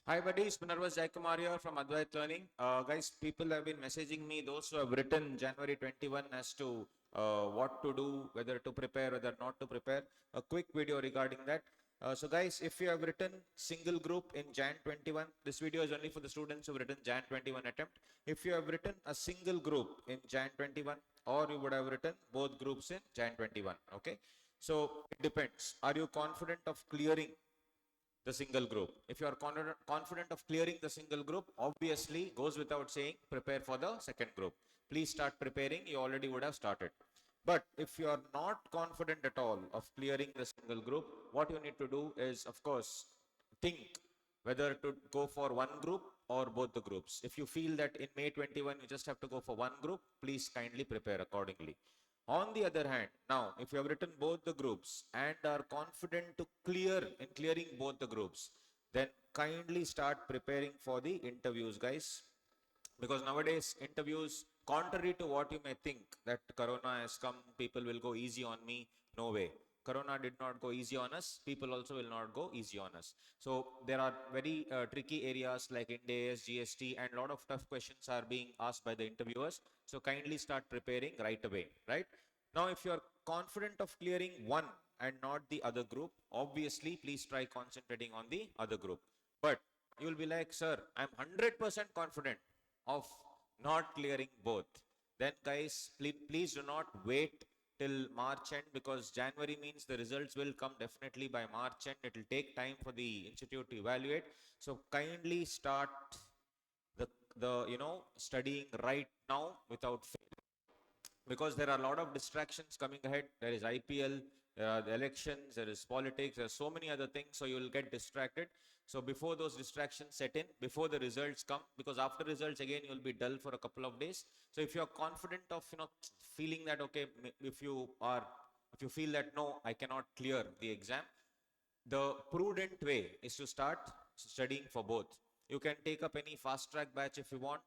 Hi buddies, Punarvas Jaikumar here from Advait Learning. Guys, people have been messaging me, those who have written January 21 as to what to do, whether to prepare, whether not to prepare. A quick video regarding that. So guys, if you have written single group in Jan 21, this video is only for the students who have written Jan 21 attempt. If you have written a single group in Jan 21, or you would have written both groups in Jan 21, okay? So it depends. Are you confident of clearing the single group? If you are confident of clearing the single group, obviously goes without saying, prepare for the second group. Please start preparing. You already would have started. But if you are not confident at all of clearing the single group, what you need to do is, of course, think whether to go for one group or both the groups. If you feel that in May 21 you just have to go for one group, please kindly prepare accordingly. On the other hand, now, if you have written both the groups and are confident to clear in clearing both the groups, then kindly start preparing for the interviews, guys. Because nowadays, interviews, contrary to what you may think, that Corona has come, people will go easy on me, no way. Corona did not go easy on us, people also will not go easy on us. So there are very tricky areas like Ind AS, GST, and a lot of tough questions are being asked by the interviewers. So kindly start preparing right away, right? Now, if you're confident of clearing one and not the other group, obviously, please try concentrating on the other group. But you'll be like, sir, I'm 100% confident of not clearing both. Then, guys, please do not wait till March end, because January means the results will come definitely by March end. It will take time for the institute to evaluate. So kindly start the studying right now without fail, because there are a lot of distractions coming ahead. There is IPL, there are the elections, there is politics, there are so many other things, so you will get distracted. So before those distractions set in, before the results come, because after results again you will be dull for a couple of days. So if you are confident of feeling that okay, if you feel that no, I cannot clear the exam, the prudent way is to start studying for both. You can take up any fast track batch if you want,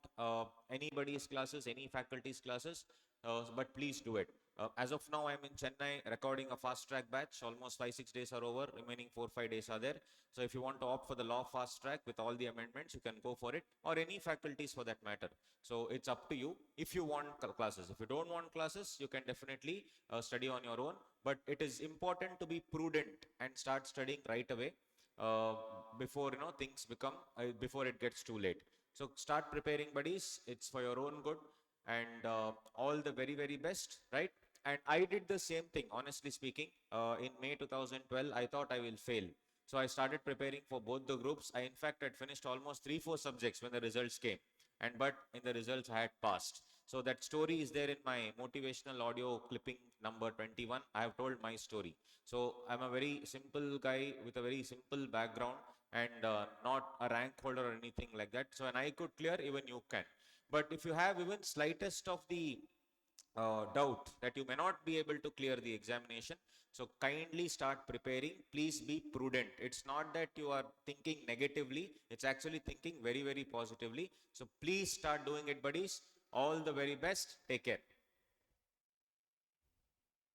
anybody's classes, any faculty's classes, but please do it. As of now, I'm in Chennai recording a fast track batch. Almost 5-6 days are over. Remaining 4-5 days are there. So if you want to opt for the law fast track with all the amendments, you can go for it, or any faculties for that matter. So it's up to you if you want classes. If you don't want classes, you can definitely study on your own. But it is important to be prudent and start studying right away, uh, before things become before it gets too late. So start preparing, buddies. It's for your own good, and all the very very best, right? And I did the same thing, honestly speaking. In May 2012, I thought I will fail. So I started preparing for both the groups. I, in fact, had finished almost 3-4 subjects when the results came. And but in the results, I had passed. So that story is there in my motivational audio clipping number 21. I have told my story. So I'm a very simple guy with a very simple background, and not a rank holder or anything like that. So, and I could clear, even you can. But if you have even slightest of the doubt that you may not be able to clear the examination, so kindly start preparing. Please be prudent. It's not that you are thinking negatively, it's actually thinking very, very positively. So please start doing it, buddies. All the very best. Take care.